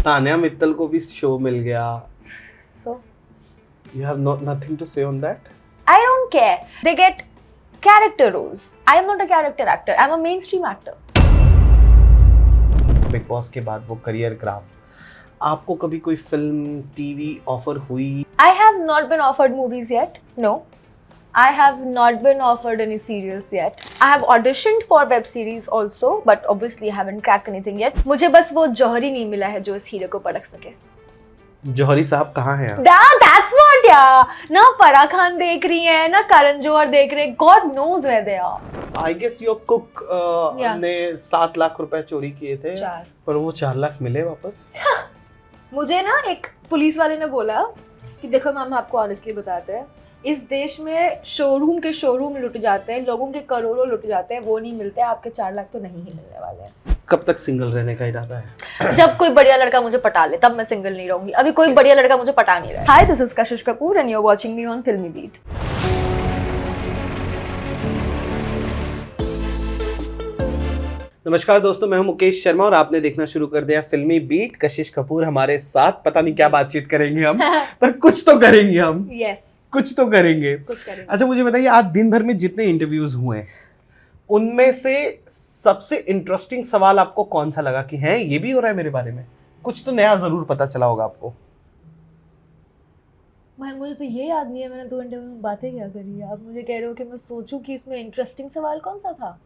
तान्या मित्तल को भी शो मिल गया। So You have nothing to say on that? I don't care. They get character roles. I am not a character actor. I'm a mainstream actor. Big Boss के बाद वो career graph, आपको कभी कोई film TV offer हुई? I have not been offered movies yet. No. I have not been offered any serials yet. I have auditioned for web series also, but obviously I haven't cracked anything yet. मुझे बस वो जौहरी नहीं मिला है जो इस हीरे को परख सके। जौहरी साहब कहाँ हैं? That's what यार। ना फराह खान देख रही है, ना करण जौहर देख रहे हैं। God knows where they are. I guess your cook Yeah. ने 7 लाख रुपए चोरी किए थे, 4। पर वो 4 लाख मिले वापस। मुझे ना एक पुलिस वाले ने बोला कि देखो मैम, आपको ऑनेस्टली बताते हैं, इस देश में शोरूम लुट जाते हैं, लोगों के करोड़ों लुट जाते हैं, वो नहीं मिलते, आपके 4 लाख तो नहीं ही मिलने वाले हैं। कब तक सिंगल रहने का इरादा है? जब कोई बढ़िया लड़का मुझे पटा ले तब मैं सिंगल नहीं रहूंगी। अभी कोई बढ़िया लड़का मुझे पटा नहीं रहा है। हाय, this is Kashish Kapoor and you are watching me on Filmibeat. नमस्कार दोस्तों, मैं हूं मुकेश शर्मा और आपने देखना शुरू कर दिया फिल्मी बीट। कशिश कपूर हमारे साथ, पता नहीं क्या बातचीत करेंगे हम पर कुछ तो करेंगे हम। यस, कुछ तो करेंगे। कुछ करेंगे। अच्छा, मुझे बताइए, आज दिन भर में जितने इंटरव्यूज हुए उनमें से सबसे इंटरेस्टिंग सवाल आपको कौन सा लगा कि हैं ये भी हो रहा है मेरे बारे में? कुछ तो नया जरूर पता चला होगा आपको। भाई मुझे तो ये याद नहीं है मैंने 2 इंटरव्यू में बातें क्या करी है। आप मुझे कह रहे हो कि मैं सोचूं कि इसमें इंटरेस्टिंग सवाल कौन सा था,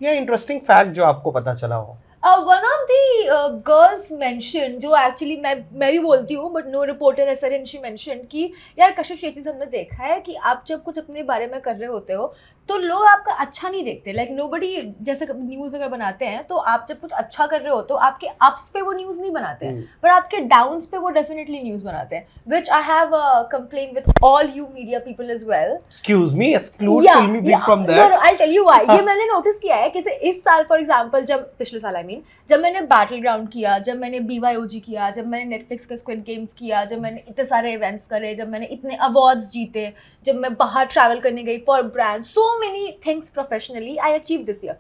या इंटरेस्टिंग फैक्ट जो आपको पता चला हो। One of the girls mention, जो एक्चुअली मैं भी बोलती हूँ but no reporter as such, she mention कि यार कशिश, ये चीज़ हमने देखा है कि आप जब कुछ अपने बारे में कर रहे होते हो तो लोग आपका अच्छा नहीं देखते। लाइक नोबडी, जैसे न्यूज़ अगर बनाते हैं तो आप जब कुछ अच्छा कर रहे हो तो आपके अप्स पे वो न्यूज़ नहीं बनाते हैं, पर आपके डाउन्स पे वो डेफिनेटली न्यूज़ बनाते हैं, which I have complain with all you media people as well. Excuse me, exclude filmy beat from that. No, I tell you why. ये मैंने नोटिस किया है कि इस साल फॉर एग्जांपल, जब पिछले साल जब मैंने बैटल ग्राउंड किया, जब मैंने BYOG किया, जब मैंने नेटफ्लिक्स का स्क्विड गेम्स किया, जब मैंने इतने सारे इवेंट्स करे, जब मैंने इतने अवार्ड्स जीते, जब मैं बाहर ट्रैवल करने गई for brand, so many things professionally I achieve this year,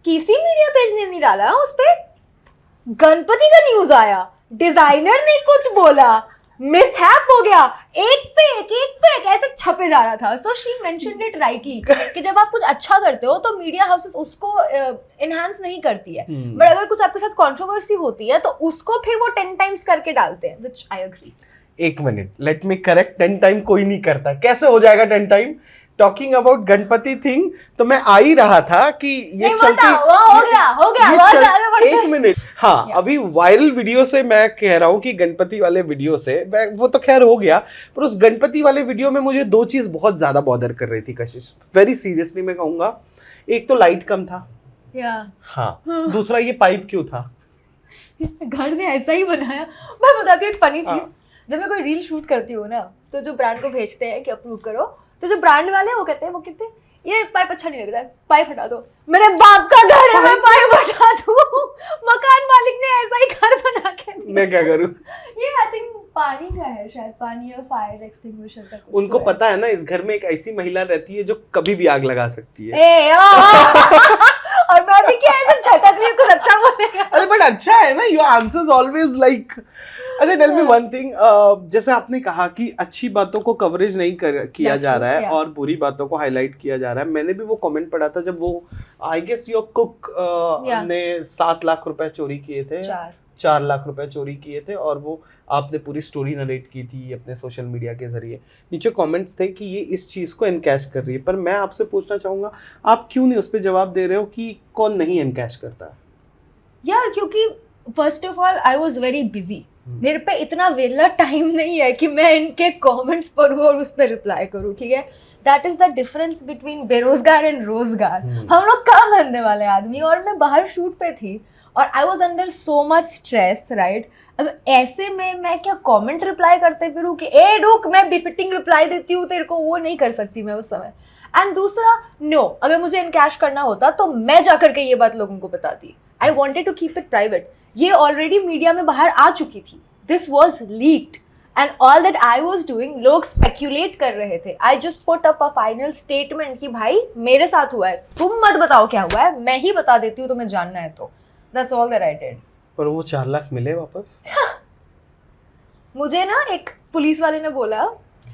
किसी मीडिया पेज ने नहीं डाला उस पे गणपति का न्यूज़ आया, डिजाइनर ने कुछ बोला, मिसहैप हो गया, एक पे एक ऐसे छपे जा रहा था। So she mentioned it rightly कि जब आप कुछ अच्छा करते हो तो मीडिया हाउसेस उसको एनहांस नहीं करती है, बट अगर कुछ आपके साथ कंट्रोवर्सी होती है तो उसको फिर वो 10 टाइम्स करके डालते हैं, which I agree. 1 minute, let me correct. 10 time कोई नहीं करता, कैसे हो जाएगा 10 time? Talking about Ganpati thing, तो मैं आ ही रहा था कि ये चलती हो गया 1 मिनट। हाँ, अभी वायरल वीडियो से मैं कह रहा हूँ कि गणपति वाले वीडियो से वो तो खैर हो गया, पर उस गणपति वाले वीडियो में मुझे 2 चीज बहुत ज्यादा बॉदर कर रही थी कशिश, वेरी सीरियसली मैं कहूंगा। एक तो लाइट कम था, हाँ, दूसरा ये पाइप क्यों था? घर में ऐसा ही बनाया। मैं बताती हूँ एक फनी चीज, जब मैं कोई रील शूट करती हूँ ना तो जो ब्रांड को भेजते हैं कि अप्रूव करो, तो जो ब्रांड वाले हैं वो कहते हैं ये पाइप अच्छा नहीं लग रहा है, पाइप हटा दो। मेरे बाप का घर है, मैं पाइप हटा दूं? मकान मालिक ने ऐसा ही घर बना के दिया। मैं क्या करूं? ये आई थिंक पानी का है, शायद पानी या फायर एक्सटिंग्विशर का कुछ। उनको पता है ना, इस घर में एक ऐसी महिला रहती है जो कभी भी आग लगा सकती है। और मैं भी क्या ऐसे झटक रही हूं, कुछ अच्छा बोलेगा। अरे बट अच्छा है ना, योर आंसर्स ऑलवेज लाइक। अच्छा, टेल मी वन थिंग, जैसे आपने कहा कि अच्छी बातों को कवरेज नहीं किया जा रहा है और बुरी बातों को हाईलाइट किया जा रहा है। मैंने भी वो कमेंट पढ़ा था जब वो आई गेस योर कुक ने 7 लाख रुपए चोरी किए थे, 4 लाख रुपए चोरी किए थे, और वो आपने पूरी स्टोरी नरेट की थी अपने सोशल मीडिया के जरिए। नीचे कमेंट्स थे कि ये इस चीज़ को एनकैश कर रही है, पर मैं आपसे पूछना चाहूँगा, आप क्यों नहीं उस पर जवाब दे रहे हो कि कौन नहीं एनकैश करता है? यार क्योंकि first of all I was very busy, मेरे पे इतना वेला टाइम नहीं है कि मैं इनके कमेंट्स पढूं और उस पर रिप्लाई करूं, ठीक है? That is the difference between berozgar and रोजगार। हम लोग काम धंधे वाले आदमी, और मैं बाहर शूट पे थी और I was under so much stress, right? अब ऐसे में मैं क्या कमेंट रिप्लाई करते फिरूं कि ए रुक, मैं बिफिटिंग रिप्लाई देती हूँ तेरे को, वो नहीं कर सकती मैं उस समय। एंड दूसरा, नो, अगर मुझे इनकैश करना होता तो मैं जाकर के ये बात लोगों को बताती। I wanted to keep it private. ये ऑलरेडी मीडिया में बाहर आ चुकी थी, this was leaked and all that I was doing, लोग स्पेक्यूलेट कर रहे थे। I just put up a final statement कि भाई मेरे साथ हुआ है, तुम मत बताओ क्या हुआ है, मैं ही बता देती हूँ तुम्हें जानना है तो। That's all that I did. पर वो 4 लाख मिले वापस? मुझे ना एक पुलिस वाले ने बोला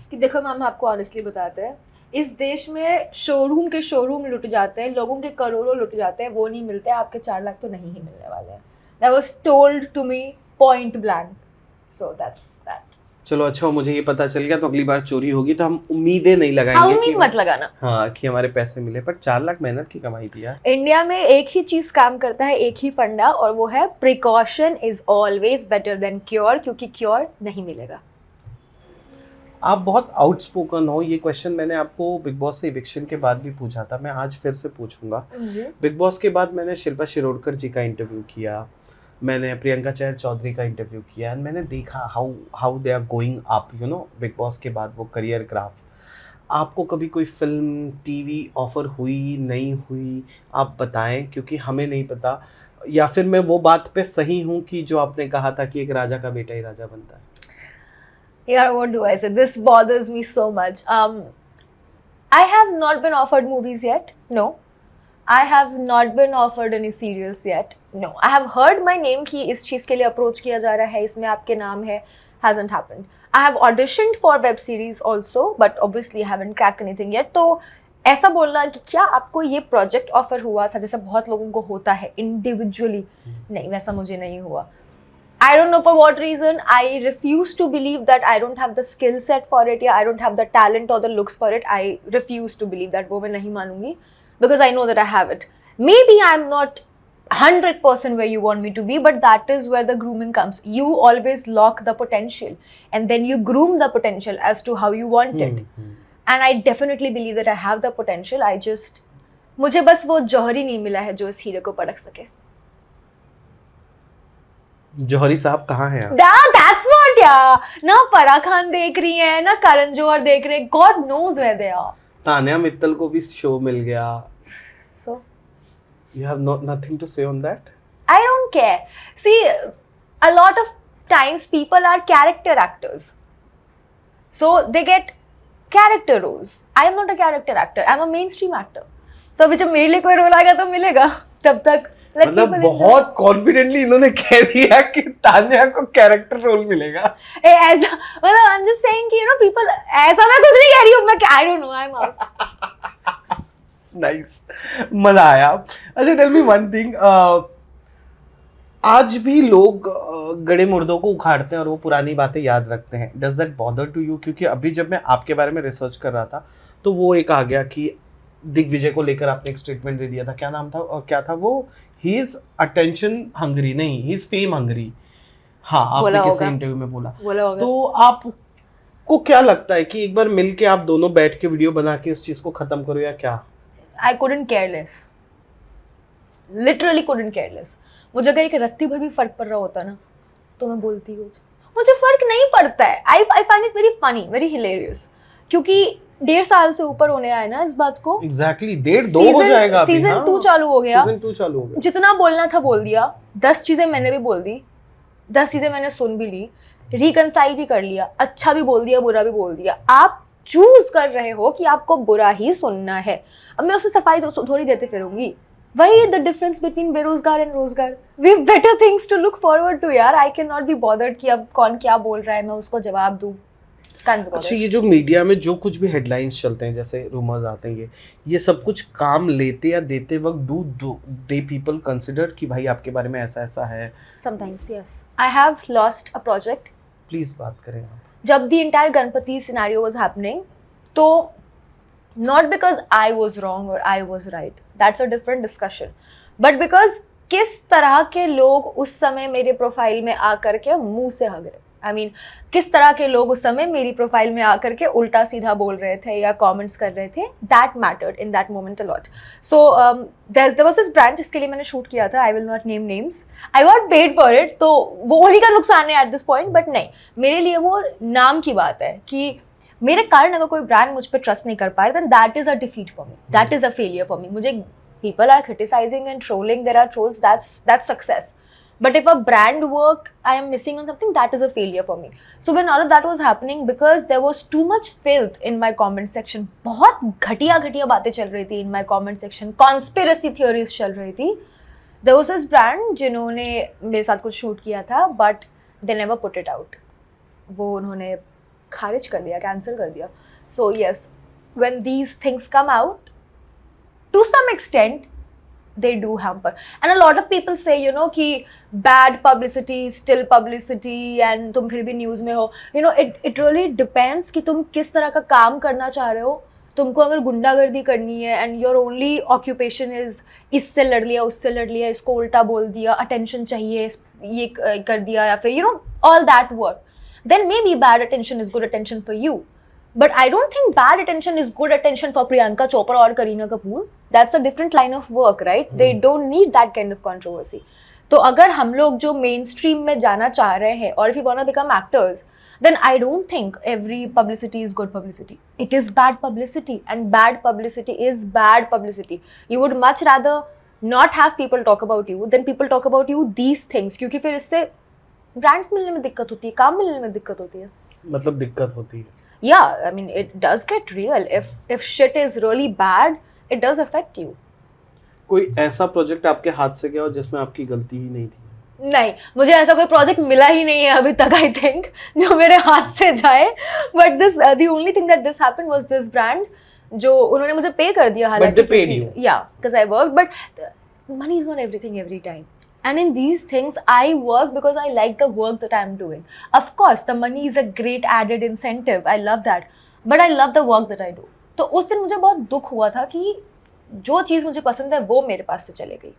कि देखो मैम आपको ऑनेस्टली बताते हैं, इस देश में शोरूम लुट जाते हैं, लोगों के करोड़ों लुट जाते हैं, वो नहीं मिलते, आपके 4 लाख तो नहीं ही मिलने वाले हैं. That was told to me point blank. So that's that. चलो अच्छा, मुझे ये पता चल गया, तो अगली बार चोरी होगी तो हम उम्मीदें नहीं लगाएंगे. हाँ, उम्मीद मत लगाना. हाँ, कि हमारे पैसे मिले, पर 4 लाख मेहनत की कमाई थी यार. इंडिया में एक ही चीज काम करता है, एक ही फंडा, और वो है precaution is always better than cure, क्योंकि क्योर नहीं मिलेगा. आप बहुत आउटस्पोकन हो. ये क्वेश्चन मैंने आपको बिग बॉस से इविक्शन के बाद भी पूछा था, मैं आज फिर से पूछूंगा. बिग बॉस के बाद मैंने शिल्पा शिरोडकर जी का इंटरव्यू किया, मैंने प्रियंका चहर चौधरी का इंटरव्यू किया, एंड मैंने देखा how they are going up, you know, Bigg Boss के बाद वो करियर ग्राफ. आपको कभी कोई फिल्म, टीवी ऑफर हुई, नहीं हुई, आप बताएं, क्योंकि हमें नहीं पता. या फिर मैं वो बात पे सही हूँ कि जो आपने कहा था कि एक राजा का बेटा ही राजा बनता है? Yeah, what do I say? This bothers me so much. I have not been offered movies yet. No. I have not been offered any serials yet. No. I have heard my name कि इस चीज़ के लिए approach किया जा रहा है, इसमें आपके नाम है. Hasn't happened. I have auditioned for web series also, but obviously haven't cracked anything yet. तो ऐसा बोलना कि क्या आपको ये प्रोजेक्ट ऑफर हुआ था जैसा बहुत लोगों को होता है इंडिविजुअली, नहीं, वैसा मुझे नहीं हुआ. I don't know for what reason. I refuse to believe that I don't have the skill set for it, या I don't have the talent or the looks for it. I refuse to believe that. वो मैं नहीं मानूंगी, because I know that I have it. Maybe I'm not 100% where you want me to be, but that is where the grooming comes. You always lock the potential, and then you groom the potential as to how you want it. And I definitely believe that I have the potential. मुझे बस वो जौहरी नहीं मिला है जो इस हीरे को परख सके. जौहरी साहब कहाँ हैं आप? That's what, यार. ना फराह खान देख रही है, ना करण जौहर देख रहे हैं. God knows where they are. Tanya Mittal को भी शो मिल गया. So you have nothing to say on that? I don't care. See, a lot of times people are character actors, so they get character roles. I am not a character actor. I am a mainstream actor. तो अभी जब मेरे लिए कोई role आएगा तो मिलेगा, तब तक मतलब बहुत कॉन्फिडेंटली इन्होंने कह दिया कि तान्या को कैरेक्टर रोल मिलेगा. ऐसा मतलब आई एम जस्ट सेइंग कि यू नो पीपल, ऐसा मैं कुछ नहीं कह रही हूँ, मैं I don't know, I am out. Nice, मजा आया. अच्छा, टेल मी वन थिंग. आज भी लोग गड़े मुर्दों को उखाड़ते हैं और वो पुरानी बातें याद रखते हैं. Does that bother to you? क्योंकि अभी जब मैं आपके बारे में रिसर्च कर रहा था तो वो एक आ गया कि दिग्विजय को लेकर आपने एक स्टेटमेंट दे दिया था. क्या नाम था और क्या था वो? ही इज अटेंशन हंग्री, नहीं, ही इज फेम हंग्री. हाँ, आपने किसी इंटरव्यू में बोला. तो आपको क्या लगता है कि एक बार मिलके आप दोनों बैठ के वीडियो बना के उस चीज को खत्म करो, या क्या? I couldn't care less, literally couldn't care less. मुझे अगर एक रत्ती भर भी फर्क पड़ रहा होता ना तो मैं बोलती हूँ. मुझे फर्क नहीं पड़ता है. I find it very funny, very hilarious, क्योंकि 1.5 साल से ऊपर होने आया ना इस बात को. एग्जैक्टली 1.5-2 हो जाएगा. सीजन 2 चालू हो गया. सीजन 2 चालू हो गया. जितना बोलना था बोल दिया. 10 चीजें मैंने भी बोल दी, 10 चीजें मैंने सुन भी ली, रिकंसाइल भी कर लिया, अच्छा भी बोल दिया, बुरा भी बोल दिया. आप चूज कर रहे हो कि आपको बुरा ही सुनना है. अब मैं उससे सफाई थोड़ी देते फिरूंगी. वही the difference between berozgar and rozgar. We have better things to look forward to यार. I can not be bothered कि अब कौन क्या बोल रहा है मैं उसको जवाब दूं. अच्छा, ये जो मीडिया में जो कुछ भी हेडलाइंस चलते हैं, जैसे रूमर्स आते हैं, ये सब कुछ काम लेते या देते वक्त डू दे पीपल कंसिडर कि भाई आपके बारे में ऐसा ऐसा है? Sometimes yes. I have lost a project. Please बात करें आप. जब the entire Ganpati scenario was happening, तो not because I was wrong और I was right, that's a different discussion, but because किस तरह के लोग उस समय मेरे प्रोफाइल में आकर के मुंह से हग रहे. आई मीन, किस तरह के लोग उस समय मेरी प्रोफाइल में आकर के उल्टा सीधा बोल रहे थे या कमेंट्स कर रहे थे. That mattered in that moment a lot. So there was this brand जिसके लिए मैंने शूट किया था. I will not name names. I got paid for it, तो वो उन्हीं का नुकसान है एट दिस पॉइंट. बट नहीं, मेरे लिए वो नाम की बात है कि मेरे कारण अगर कोई ब्रांड मुझ पर ट्रस्ट नहीं कर पा रहा, then that is a defeat for me, that is a failure for me. मुझे people are criticizing and trolling, there are trolls, that's success. But if a brand work I am missing on something, that is a failure for me. So when all of that was happening, because there was too much filth in my comment section, बहुत घटिया बातें चल रही थी in my comment section, conspiracy theories चल रही थी. There was this brand जिन्होंने मेरे साथ कुछ शूट किया था, but they never put it out. वो उन्होंने खारिज कर दिया, कैंसिल कर दिया. So yes, when these things come out, to some extent, they do hamper. And a lot of people say, you know, कि bad publicity is still publicity and तुम फिर भी news में हो. You know, it really depends कि तुम किस तरह का काम करना चाह रहे हो. तुमको अगर गुंडागर्दी करनी है and your only occupation is इससे लड़ लिया, उससे लड़ लिया, इसको उल्टा बोल दिया, attention चाहिए, ये कर दिया, या फिर you know all that work, then maybe bad attention is good attention for you. But I don't think bad attention is good attention for Priyanka Chopra or Kareena Kapoor. That's a different line of work, right? They don't need that kind of controversy. तो अगर हम लोग जो mainstream में जाना चाह रहे हैं, or if you wanna become actors, then I don't think every publicity is good publicity. It is bad publicity, and bad publicity is bad publicity. You would much rather not have people talk about you than people talk about you these things, क्योंकि फिर इससे brands मिलने में दिक्कत होती है, काम मिलने में दिक्कत होती है. मतलब दिक्कत होती है. Yeah, I mean, it does get real. If shit is really bad, it does affect you. कोई ऐसा प्रोजेक्ट आपके हाथ से गया हो जिसमें आपकी गलती ही नहीं थी? नहीं, मुझे ऐसा कोई प्रोजेक्ट मिला ही नहीं है अभी तक, I think, जो मेरे हाथ से जाए. But this, the only thing that this happened was this brand, जो उन्होंने मुझे पे कर दिया. But they paid you. Yeah, because I worked. But money is not everything every time. And in these things, I work because I like the work that I'm doing. Of course, the money is a great added incentive. I love that. But I love the work that I do. तो उस दिन मुझे बहुत दुख हुआ था कि जो चीज़ मुझे पसंद है वो मेरे पास से चले गई.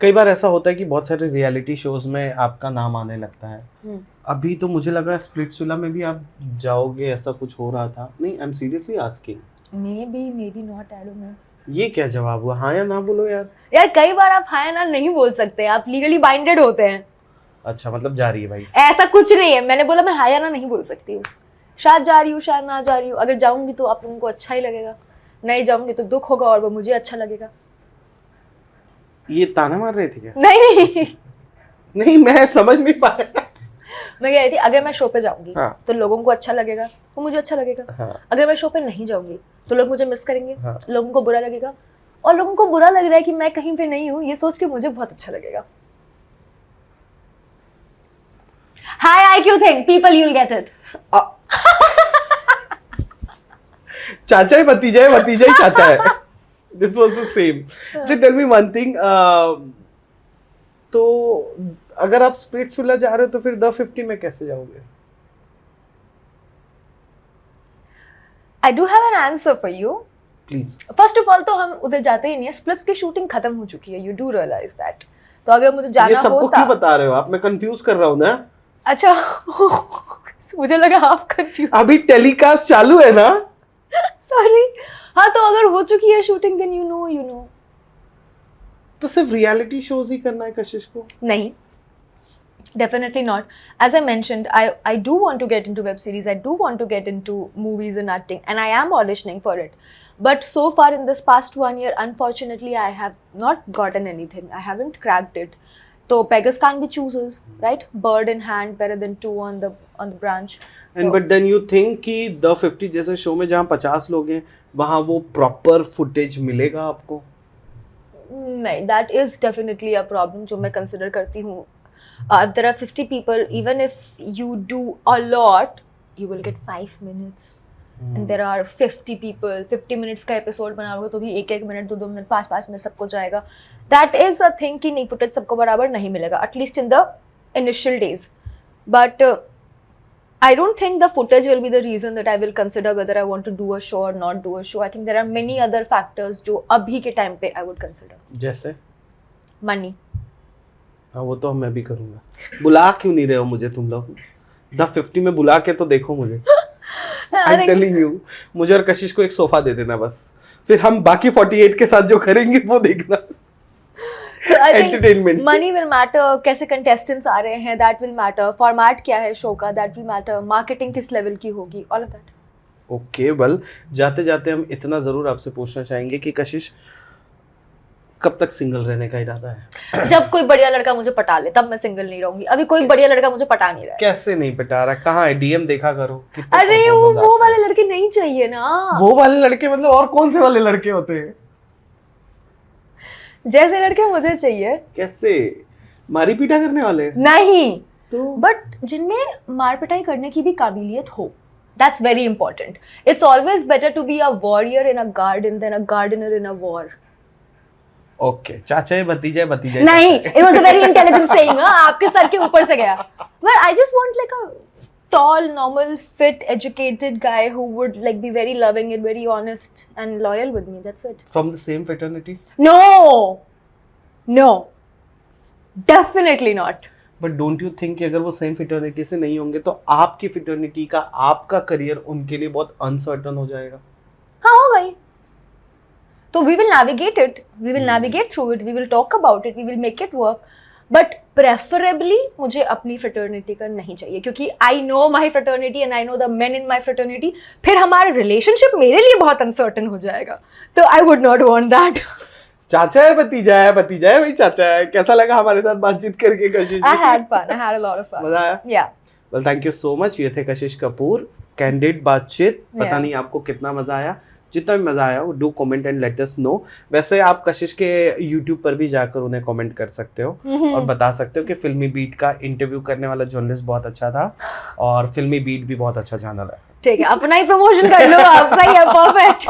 कई बार ऐसा होता है कि बहुत सारे रियलिटी शोज में आपका नाम आने लगता है. अभी तो मुझे लग रहा है स्प्लिट्सविला में भी आप जाओगे, ऐसा कुछ हो रहा था. नहीं, I am seriously asking. Maybe not, I don't know. ये क्या जवाब हुआ? हाँ या ना बोलो यार. यार कई बार आप हाँ या ना नहीं बोल सकते, आप लीगली बाइंडेड होते हैं. अच्छा, मतलब जा रही है भाई. ऐसा कुछ नहीं है, मैंने बोला मैं हाँ या ना नहीं बोल सकती हूँ. शायद जा रही हूँ, शायद ना जा रही हूँ. अगर जाऊंगी तो आप लोगों को अच्छा ही लगेगा, नहीं जाऊंगी तो दुख होगा और वो मुझे अच्छा लगेगा. ये ताना मार रहे थे क्या? नहीं नहीं, मैं समझ नहीं पाया. मैं कह रही थी अगर मैं शो पे जाऊंगी हाँ. तो लोगों को अच्छा लगेगा, वो मुझे अच्छा लगेगा. हाँ. अगर मैं शो पे नहीं जाऊंगी तो लोग मुझे मिस करेंगे. हाँ. लोगों को बुरा लगेगा, और लोगों को बुरा लग रहा है कि मैं कहीं पे नहीं हूँ, ये सोच के मुझे बहुत अच्छा लगेगा. High IQ thing, people, you'll get it. चाचा है भतीजा है, भतीजा ही चाचा है. This was the same. So tell me one thing. तो अगर आप स्प्लिट्सविला जा रहे हो तो फिर द 50 में कैसे जाओगे? I do have an answer for you. Please. First of all तो हम उधर जाते ही नहीं है, स्प्लिट्स की शूटिंग खत्म हो चुकी है. You do realize that. तो अगर मुझे जाना ये सबको होता, क्यों बता रहे हो आप? मैं कंफ्यूज कर रहा हूँ ना. अच्छा मुझे लगा आप कंफ्यूज. अभी टेलीकास्ट चालू है ना? सॉरी. हाँ, तो अगर हो चुकी है शूटिंग देन यू नो. तो सिर्फ रियलिटी शोज ही करना है कशिश को? नहीं, definitely not. As I mentioned, I do want to get into web series. I do want to get into movies and acting, and I am auditioning for it. But so far in this past 1 year, unfortunately, I have not gotten anything. I haven't cracked it. So beggars can't be choosers, right? Bird in hand, better than two on the branch. And but then you think कि The 50 जैसे show में जहाँ 50 लोग हैं, वहाँ वो proper footage मिलेगा आपको? नहीं, that is definitely a problem जो मैं consider करती हूँ. If there are 50 people, even if you do a lot, you will get 5 minutes. And there are 50 people, 50 minutes का episode बनाओगे तो भी 1-1 मिनट, 2-2 मिनट, 5-5 मिनट सबको जाएगा. That is a thing कि नहीं, footage सबको बराबर नहीं मिलेगा, at least in the initial days. But I don't think the footage will be the reason that I will consider whether I want to do a show or not do a show. I think there are many other factors जो अभी के time पे I would consider. जैसे? Money. हाँ, वो तो मैं भी करूँगा. बुला क्यों नहीं रहे हो मुझे तुम लोग? The 50 में बुला के तो देखो मुझे. I'm telling you, मुझे और कशिश को एक सोफा दे देना बस. फिर हम बाकी 48 के साथ जो करेंगे वो देखना. So I think Entertainment. money will matter, कैसे contestants आ रहे हैं, that will matter, format क्या है शो का, that will matter, marketing किस level की होगी, all of that. Okay, well, जाते जाते हम इतना जरूर आपसे पूछना चाहेंगे कि कशिश कब तक सिंगल रहने का इरादा है? जब कोई बढ़िया लड़का मुझे पटा ले तब मैं सिंगल नहीं रहूंगी. अभी कोई बढ़िया लड़का मुझे पटा नहीं रहा है. कैसे नहीं पटा रहा? कहाँ है? डीएम देखा करो. अरे वो वाले लड़के नहीं चाहिए ना. वो वाले लड़के मतलब और कौन से वाले लड़के होते हैं? जैसे लड़के मुझे चाहिए. कैसे? मारी पीटा करने वाले? नहीं, तो बट जिनमें मार पिटाई करने की भी काबिलियत हो, that's very important. It's always better to be a warrior in a garden than a gardener in a war. Okay, चाचा भतीजा भतीजा नहीं, it was a very intelligent saying, हाँ, आपके सर के ऊपर से गया. But I just want like a tall, normal, fit, educated guy who would like be very loving and very honest and loyal with me. That's it. From the same fraternity? No, definitely not. But don't you think कि अगर वो same फिटर्निटी से नहीं होंगे तो आपकी फिटर्निटी का आपका करियर उनके लिए बहुत अनसर्टन हो जाएगा? हाँ, हो गई. तो we will navigate it, we will navigate through it, we will talk about it, we will make it work. But preferably मुझे अपनी fraternity का नहीं चाहिए, क्योंकि I know my fraternity and I know the men in my fraternity. फिर हमारा relationship मेरे लिए बहुत uncertain हो जाएगा. तो I would not want that. चाचा है भतीजा है भाई चाचा है. कैसा लगा हमारे साथ बातचीत करके कशिश? I had fun. I had a lot of fun. मजा आया? Yeah. Well, thank you so much. ये थे कशिश कपूर, कैंडिड बातचीत. पता Yeah. नहीं आपको कितना मजा आया. जितना भी मजा आया, do comment and let us know. वैसे आप कशिश के YouTube पर भी जाकर उन्हें कमेंट कर सकते हो और बता सकते हो कि फिल्मी बीट का इंटरव्यू करने वाला जर्नलिस्ट बहुत अच्छा था और फिल्मी बीट भी बहुत अच्छा चैनल है. ठीक है, अपना ही प्रमोशन कर लो आप. सही है, परफेक्ट.